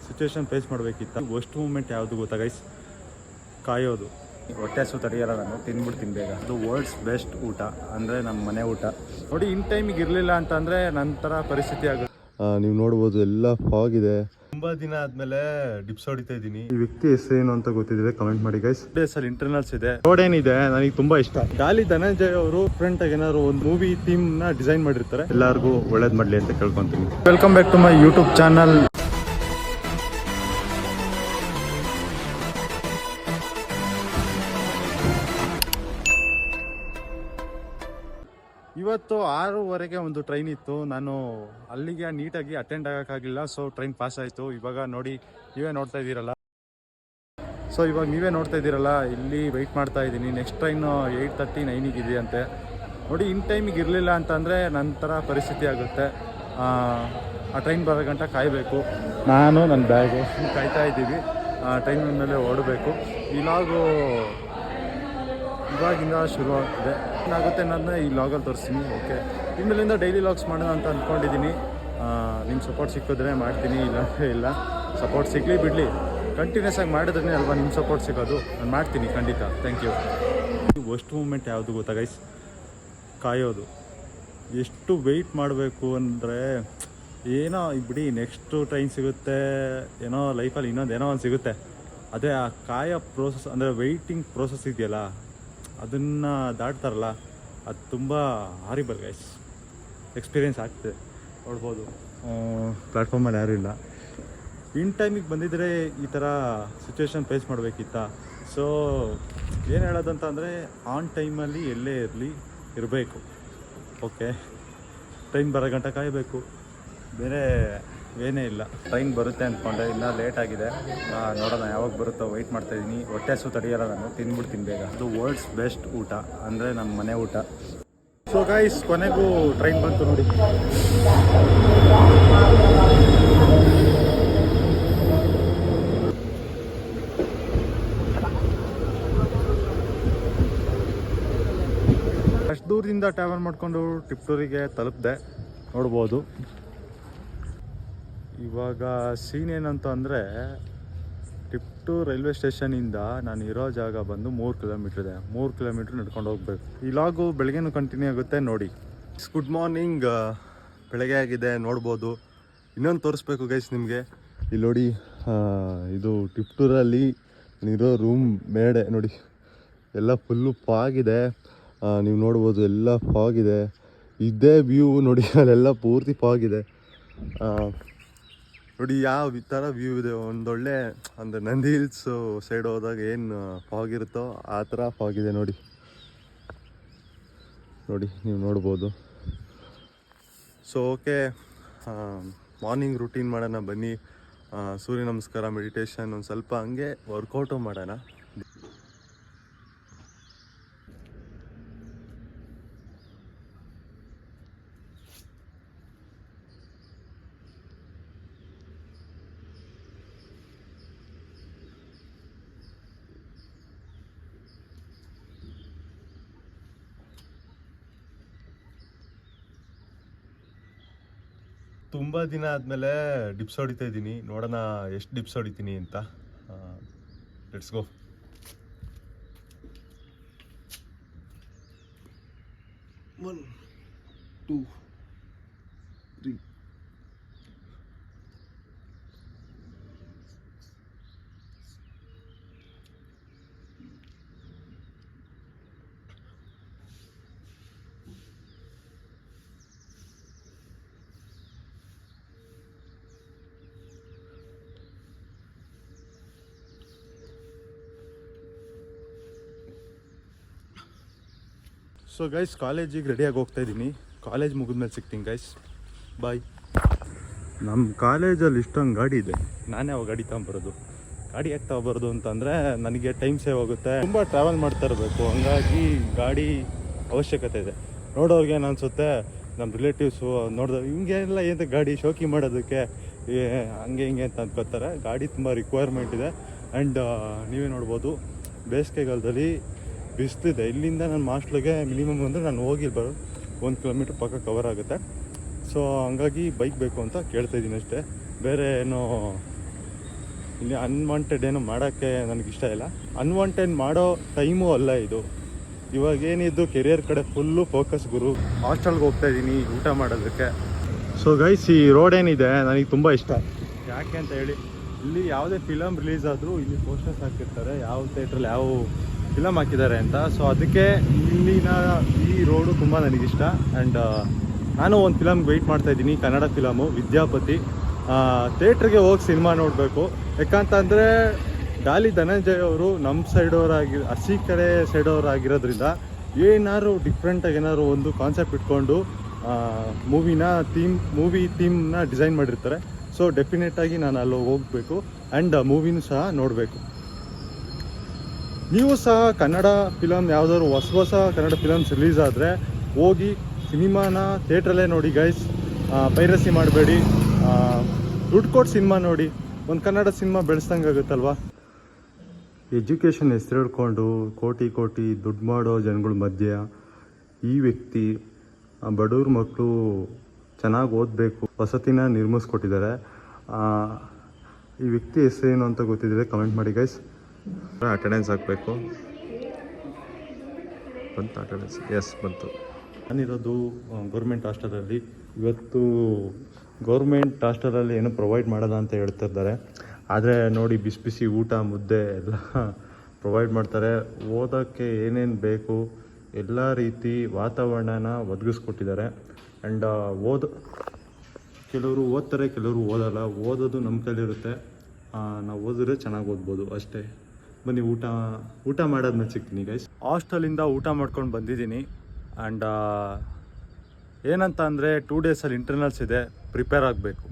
Situation face ಮಾಡಬೇಕಿತ್ತು. Worst moment ಯಾವುದು ಗೊತ್ತಾ ಗೈಸ್? ಕಾಯೋದು. ಹೊಟ್ಟೆ ಹಸು ತಡೆಯಲ್ಲ, ನಾನು ತಿನ್ಬಿಡ್ತೀನಿ ಬೇಗ. ಅದು ವರ್ಲ್ಡ್ಸ್ ಬೆಸ್ಟ್ ಊಟ ಅಂದರೆ ನಮ್ಮ ಮನೆ ಊಟ. ನೋಡಿ, ಇನ್ ಟೈಮಿಗೆ ಇರಲಿಲ್ಲ ಅಂತಂದರೆ ನಂತರ ಪರಿಸ್ಥಿತಿ ಆಗುತ್ತೆ. ನೀವು ನೋಡ್ಬೋದು, ಎಲ್ಲ ಫಾಗ್ ಇದೆ. ತುಂಬ ದಿನ ಆದಮೇಲೆ ಡಿಪ್ಸ್ ಹೊಡಿತಾ ಇದ್ದೀನಿ. ಈ ವ್ಯಕ್ತಿ ಹೆಸರೇನು ಅಂತ ಗೊತ್ತಿದ್ರೆ ಕಮೆಂಟ್ ಮಾಡಿ ಗೈಸ್. ಡೇಸಲ್ಲಿ ಇಂಟರ್ನಲ್ಸ್ ಇದೆ, ರೋಡ್ ಏನಿದೆ ನನಗೆ ತುಂಬ ಇಷ್ಟ. ಗಾಲಿ ಧನಂಜಯ್ ಅವರು ಫ್ರಂಟ್ ಆಗಿ ಏನಾದ್ರು ಒಂದು ಮೂವಿ ಥೀಮ್ ನ ಡಿಸೈನ್ ಮಾಡಿರ್ತಾರೆ. ಎಲ್ಲರಿಗೂ ಒಳ್ಳೇದ್ ಮಾಡ್ಲಿ ಅಂತ ಕೇಳ್ಕೊಂತೀನಿ. Welcome back to my YouTube channel. ಇವತ್ತು 6:15 ಒಂದು ಟ್ರೈನ್ ಇತ್ತು. ನಾನು ಅಲ್ಲಿಗೆ ನೀಟಾಗಿ ಅಟೆಂಡ್ ಆಗೋಕ್ಕಾಗಲಿಲ್ಲ. ಸೊ ಟ್ರೈನ್ ಪಾಸ್ ಆಯಿತು. ಇವಾಗ ನೋಡಿ, ನೀವೇ ನೋಡ್ತಾ ಇದ್ದೀರಲ್ಲ. ಇಲ್ಲಿ ವೆಯ್ಟ್ ಮಾಡ್ತಾ ಇದ್ದೀನಿ. ನೆಕ್ಸ್ಟ್ ಟ್ರೈನು 8:39 ಇದೆಯಂತೆ. ನೋಡಿ, ಇನ್ ಟೈಮಿಗೆ ಇರಲಿಲ್ಲ ಅಂತಂದರೆ ನಂತರ ಪರಿಸ್ಥಿತಿ ಆಗುತ್ತೆ. ಆ ಟ್ರೈನ್ ಬರೋ ಗಂಟ ಕಾಯಬೇಕು. ನಾನು ನನ್ನ ಬ್ಯಾಗು ಕಾಯ್ತಾ ಇದ್ದೀವಿ. ಟ್ರೈನ್ ಮೇಲೆ ಓಡಬೇಕು. ಇವಾಗಿಂದ ಶುರು ಆಗ್ತಿದೆ. ಏನಾಗುತ್ತೆ ಅನ್ನೋದನ್ನ ಈ ಲಾಗಲ್ಲಿ ತೋರಿಸ್ತೀನಿ. ಓಕೆ, ಇನ್ಮೇಲಿಂದ ಡೈಲಿ ಲಾಗ್ಸ್ ಮಾಡೋಣ ಅಂತ ಅಂದ್ಕೊಂಡಿದ್ದೀನಿ. ನಿಮ್ಮ ಸಪೋರ್ಟ್ ಸಿಕ್ಕಿದ್ರೆ ಮಾಡ್ತೀನಿ, ಇಲ್ಲ ಸಪೋರ್ಟ್ ಸಿಗಲಿ ಬಿಡಲಿ, ಕಂಟಿನ್ಯೂಸ್ ಆಗಿ ಮಾಡಿದ್ರೆ ಅಲ್ವಾ ನಿಮ್ಮ ಸಪೋರ್ಟ್ ಸಿಗೋದು. ನಾನು ಮಾಡ್ತೀನಿ ಖಂಡಿತ. Thank you. ವರ್ಸ್ಟ್ ಮೂಮೆಂಟ್ ಯಾವುದು ಗೊತ್ತಾ ಗೈಸ್? ಕಾಯೋದು. ಎಷ್ಟು ವೆಯ್ಟ್ ಮಾಡಬೇಕು ಅಂದರೆ, ಏನೋ ಬಿಡಿ, ನೆಕ್ಸ್ಟು ಟ್ರೈನ್ ಸಿಗುತ್ತೆ, ಏನೋ ಲೈಫಲ್ಲಿ ಇನ್ನೊಂದು ಸಿಗುತ್ತೆ. ಅದೇ ಆ ಕಾಯೋ ಪ್ರೋಸೆಸ್ ಅಂದರೆ ವೆಯ್ಟಿಂಗ್ ಪ್ರೋಸೆಸ್ ಇದೆಯಲ್ಲ, ಅದನ್ನು ದಾಟ್ತಾರಲ್ಲ, ಅದು ತುಂಬ ಹಾರಿಬಲ್ ಗೈಸ್. ಎಕ್ಸ್ಪೀರಿಯೆನ್ಸ್ ಆಗ್ತದೆ. ನೋಡ್ಬೋದು, ಪ್ಲ್ಯಾಟ್ಫಾರ್ಮಲ್ಲಿ ಯಾರೂ ಇಲ್ಲ. ಇನ್ ಟೈಮಿಗೆ ಬಂದಿದ್ದರೆ ಈ ಥರ ಸಿಚುವೇಶನ್ ಫೇಸ್ ಮಾಡಬೇಕಿತ್ತ. ಸೊ ಏನು ಹೇಳೋದಂತ ಅಂದರೆ, ಆನ್ ಟೈಮಲ್ಲಿ ಎಲ್ಲೇ ಇರಬೇಕು. ಓಕೆ, ಟ್ರೈನ್ ಬರೋ ಗಂಟ ಕಾಯಬೇಕು, ಬೇರೆ ಏನೇ ಇಲ್ಲ. ಟ್ರೈನ್ ಬರುತ್ತೆ ಅಂದ್ಕೊಂಡೆ, ಇನ್ನೂ ಲೇಟ್ ಆಗಿದೆ. ನೋಡೋಣ ಯಾವಾಗ ಬರುತ್ತೋ, ವೆಯ್ಟ್ ಮಾಡ್ತಾಯಿದ್ದೀನಿ. ಹೊಟ್ಟೆ ಹಸು ತಡೆಯಲ್ಲ, ನಾನು ತಿನ್ಬಿಡ್ತೀನಿ ಬೇಗ. ಅದು ವರ್ಲ್ಡ್ಸ್ ಬೆಸ್ಟ್ ಊಟ ಅಂದರೆ ನಮ್ಮ ಮನೆ ಊಟ. ಸೊ ಗೈಸ್, ಕೊನೆಗೂ ಟ್ರೈನ್ ಬಂತು ನೋಡಿ. ಅಷ್ಟು ದೂರದಿಂದ ಟ್ರಾವೆಲ್ ಮಾಡಿಕೊಂಡು ಟಿಪ್ಟೂರಿಗೆ ತಲುಪಿದೆ. ನೋಡ್ಬೋದು. ಇವಾಗ ಸೀನ್ ಏನಂತ ಅಂದರೆ, ಟಿಪ್ಟೂರ್ ರೈಲ್ವೆ ಸ್ಟೇಷನಿಂದ ನಾನು ಇರೋ ಜಾಗ ಬಂದು 3 ಕಿಲೋಮೀಟ್ರ್ ಇದೆ. 3 ಕಿಲೋಮೀಟ್ರ್ ನಡ್ಕೊಂಡು ಹೋಗ್ಬೇಕು. ಈ ಲಾಗು ಬೆಳಗ್ಗೆನೂ ಕಂಟಿನ್ಯೂ ಆಗುತ್ತೆ ನೋಡಿ. Good morning. ಬೆಳಗ್ಗೆ ಆಗಿದೆ, ನೋಡ್ಬೋದು. ಇನ್ನೊಂದು ತೋರಿಸ್ಬೇಕು ಗೈಸ್ ನಿಮಗೆ. ಇಲ್ಲಿ ನೋಡಿ, ಇದು ಟಿಪ್ಟೂರಲ್ಲಿ ಇರೋ ರೂಮ್ ಮೇಡೆ ನೋಡಿ, ಎಲ್ಲ ಫುಲ್ಲು ಫಾಗಿದೆ. ನೀವು ನೋಡ್ಬೋದು, ಎಲ್ಲ ಫಾಗಿದೆ. ಇದೇ ವ್ಯೂ ನೋಡಿ, ಅಲ್ಲೆಲ್ಲ ಪೂರ್ತಿ ಫಾಗಿದೆ. ನೋಡಿ ಯಾವ ಥರ ವ್ಯೂ ಇದೆ. ಒಂದೊಳ್ಳೆ ಅಂದರೆ ನಂದಿ ಹಿಲ್ಸು ಸೈಡ್ ಹೋದಾಗ ಏನು ಫಾಗ್ ಇರುತ್ತೋ ಆ ಥರ ಫಾಗಿದೆ ನೋಡಿ. ನೀವು ನೋಡ್ಬೋದು. ಸೊ ಓಕೆ, ಮಾರ್ನಿಂಗ್ ರೂಟೀನ್ ಮಾಡೋಣ ಬನ್ನಿ. ಸೂರ್ಯ ನಮಸ್ಕಾರ, ಮೆಡಿಟೇಷನ್, ಒಂದು ಸ್ವಲ್ಪ ಹಂಗೆ ವರ್ಕೌಟು ಮಾಡೋಣ. ತುಂಬ ದಿನ ಆದಮೇಲೆ ಡಿಪ್ಸ್ ಹೊಡಿತಾ ಇದ್ದೀನಿ. ನೋಡೋಣ ಎಷ್ಟು ಡಿಪ್ಸ್ ಹೊಡಿತೀನಿ ಅಂತ. Let's go. One, 2, 3. So guys, ಕಾಲೇಜಿಗೆ ರೆಡಿಯಾಗಿ ಹೋಗ್ತಾ ಇದ್ದೀನಿ. ಕಾಲೇಜ್ ಮುಗಿದ್ಮೇಲೆ ಸಿಗ್ತೀನಿ ಗೈಸ್. ಬಾಯ್. ನಮ್ಮ ಕಾಲೇಜಲ್ಲಿ ಇಷ್ಟೊಂದು ಗಾಡಿ ಇದೆ, ನಾನೇ ಅವಾಗ ಗಾಡಿ ತಗೊಂಬರೋದು. ಗಾಡಿ ಯಾಕೆ ತಗೊಬಾರ್ದು ಅಂತಂದರೆ, ನನಗೆ ಟೈಮ್ ಸೇವ್ ಆಗುತ್ತೆ. ತುಂಬ ಟ್ರಾವೆಲ್ ಮಾಡ್ತಾ ಇರಬೇಕು, ಹಂಗಾಗಿ ಗಾಡಿ ಅವಶ್ಯಕತೆ ಇದೆ. ನೋಡೋರಿಗೆ ಏನು ಅನಿಸುತ್ತೆ, ನಮ್ಮ ರಿಲೇಟಿವ್ಸು ನೋಡಿದ್ರೆ ಹಿಂಗೆಲ್ಲ ಏನು ಗಾಡಿ ಶೋಕಿ ಮಾಡೋದಕ್ಕೆ ಹಂಗೆ ಹಿಂಗೆ ಅಂತ ಅಂದ್ಕೋತಾರೆ. ಗಾಡಿ ತುಂಬ ರಿಕ್ವೈರ್ಮೆಂಟ್ ಇದೆ. ಆ್ಯಂಡ್ ನೀವೇ ನೋಡ್ಬೋದು, ಬೇಸಿಗೆಗಾಲದಲ್ಲಿ ಬಿಸಿಲಿದೆ. ಇಲ್ಲಿಂದ ನನ್ನ ಹಾಸ್ಟ್ಲಿಗೆ ಮಿನಿಮಮ್ ಅಂದರೆ ನಾನು ಹೋಗಿರ್ಬಾರ್ದು 1 ಕಿಲೋಮೀಟ್ರ್ ಪಕ್ಕ ಕವರ್ ಆಗುತ್ತೆ. ಸೊ ಹಂಗಾಗಿ ಬೈಕ್ ಬೇಕು ಅಂತ ಕೇಳ್ತಾಯಿದ್ದೀನಿ ಅಷ್ಟೇ. ಬೇರೆ ಏನೋ ಇಲ್ಲಿ ಅನ್ವಾಂಟೆಡ್ ಏನು ಮಾಡೋಕ್ಕೆ ನನಗಿಷ್ಟ ಇಲ್ಲ. ಅನ್ವಾಂಟೆಡ್ ಮಾಡೋ ಟೈಮು ಅಲ್ಲ ಇದು. ಇವಾಗ ಏನಿದ್ದು ಕೆರಿಯರ್ ಕಡೆ ಫುಲ್ಲು ಫೋಕಸ್ ಗುರು. ಹಾಸ್ಟೆಲ್ಗೆ ಹೋಗ್ತಾ ಇದ್ದೀನಿ ಊಟ ಮಾಡೋದಕ್ಕೆ. ಸೊ ಗೈಸ್, ಈ ರೋಡ್ ಏನಿದೆ ನನಗೆ ತುಂಬ ಇಷ್ಟ. ಯಾಕೆ ಅಂತ ಹೇಳಿ, ಇಲ್ಲಿ ಯಾವುದೇ ಫಿಲಮ್ ರಿಲೀಸ್ ಆದರೂ ಇಲ್ಲಿ ಪೋಸ್ಟರ್ಸ್ ಹಾಕಿರ್ತಾರೆ ಯಾವ ಥಿಯೇಟ್ರಲ್ಲಿ ಯಾವ ಫಿಲಮ್ ಹಾಕಿದ್ದಾರೆ ಅಂತ. ಸೊ ಅದಕ್ಕೆ ಇಲ್ಲಿನ ಈ ರೋಡು ತುಂಬ ನನಗಿಷ್ಟ. ಆ್ಯಂಡ್ ನಾನು ಒಂದು ಫಿಲಮ್ಗೆ ವೆಯ್ಟ್ ಮಾಡ್ತಾಯಿದ್ದೀನಿ, ಕನ್ನಡ ಫಿಲಮು ವಿದ್ಯಾಪತಿ. ಥಿಯೇಟ್ರಿಗೆ ಹೋಗಿ ಸಿನಿಮಾ ನೋಡಬೇಕು. ಯಾಕಂತಂದರೆ ಗಾಲಿ ಧನಂಜಯ್ ಅವರು ನಮ್ಮ ಸೈಡವರಾಗಿ ಅರಸೀಕೆರೆ ಸೈಡವರಾಗಿರೋದ್ರಿಂದ ಏನಾದ್ರು ಡಿಫ್ರೆಂಟಾಗಿ ಏನಾದ್ರು ಒಂದು ಕಾನ್ಸೆಪ್ಟ್ ಇಟ್ಕೊಂಡು ಮೂವಿ ಥೀಮ್ನ ಡಿಸೈನ್ ಮಾಡಿರ್ತಾರೆ. ಸೊ ಡೆಫಿನೆಟಾಗಿ ನಾನು ಅಲ್ಲಿ ಹೋಗಬೇಕು ಆ್ಯಂಡ್ ಮೂವಿನೂ ಸಹ ನೋಡಬೇಕು. ನೀವು ಸಹ ಕನ್ನಡ ಫಿಲಮ್ ಯಾವುದಾದ್ರು ಹೊಸ ಕನ್ನಡ ಫಿಲಮ್ಸ್ ರಿಲೀಸ್ ಆದರೆ ಹೋಗಿ ಸಿನಿಮಾನ ಥಿಯೇಟ್ರಲ್ಲೇ ನೋಡಿ ಗೈಸ್. ಪೈರಸಿ ಮಾಡಬೇಡಿ, ದುಡ್ಡು ಕೊಟ್ಟು ಸಿನಿಮಾ ನೋಡಿ. ಒಂದು ಕನ್ನಡ ಸಿನಿಮಾ ಬೆಳೆಸ್ದಂಗೆ ಆಗುತ್ತಲ್ವ. ಎಜುಕೇಷನ್ ಹೆಸರು ಹಿಡ್ಕೊಂಡು ಕೋಟಿ ದುಡ್ಡು ಮಾಡೋ ಜನಗಳ ಮಧ್ಯೆ ಈ ವ್ಯಕ್ತಿ ಬಡವ್ರ ಮಕ್ಕಳು ಚೆನ್ನಾಗಿ ಓದಬೇಕು ವಸತಿನ ನಿರ್ಮಿಸ್ಕೊಟ್ಟಿದ್ದಾರೆ. ಈ ವ್ಯಕ್ತಿ ಹೆಸರೇನು ಅಂತ ಗೊತ್ತಿದ್ದರೆ ಕಮೆಂಟ್ ಮಾಡಿ ಗೈಸ್. ಅಟೆಂಡೆನ್ಸ್ ಹಾಕಬೇಕು. ಬಂತು ಅಟೆಂಡೆನ್ಸ್? ಎಸ್ ಬಂತು. ನಾನಿರೋದು ಗೌರ್ಮೆಂಟ್ ಹಾಸ್ಟೆಲಲ್ಲಿ. ಇವತ್ತು ಗೌರ್ಮೆಂಟ್ ಹಾಸ್ಟೆಲಲ್ಲಿ ಏನು ಪ್ರೊವೈಡ್ ಮಾಡೋದ ಅಂತ ಹೇಳ್ತಿದ್ದಾರೆ. ಆದರೆ ನೋಡಿ, ಬಿಸಿ ಬಿಸಿ ಊಟ ಮುದ್ದೆ ಎಲ್ಲ ಪ್ರೊವೈಡ್ ಮಾಡ್ತಾರೆ. ಓದೋಕ್ಕೆ ಏನೇನು ಬೇಕು ಎಲ್ಲ ರೀತಿ ವಾತಾವರಣನ ಒದಗಿಸ್ಕೊಟ್ಟಿದ್ದಾರೆ. ಆ್ಯಂಡ್ ಕೆಲವರು ಓದ್ತಾರೆ, ಕೆಲವರು ಓದಲ್ಲ. ಓದೋದು ನಮ್ಮ ಕೈಲಿರುತ್ತೆ. ನಾವು ಓದಿದ್ರೆ ಚೆನ್ನಾಗಿ ಓದ್ಬೋದು ಅಷ್ಟೇ. ಬನ್ನಿ ಊಟ ಮಾಡೋದ್ಮೇಲೆ ಸಿಗ್ತೀನಿ ಗೈಸ್. ಹಾಸ್ಟೆಲಿಂದ ಊಟ ಮಾಡ್ಕೊಂಡು ಬಂದಿದ್ದೀನಿ. ಆ್ಯಂಡ್ ಏನಂತ ಅಂದರೆ 2 ಡೇಸಲ್ಲಿ ಇಂಟರ್ನಲ್ಸ್ ಇದೆ, ಪ್ರಿಪೇರ್ ಆಗಬೇಕು.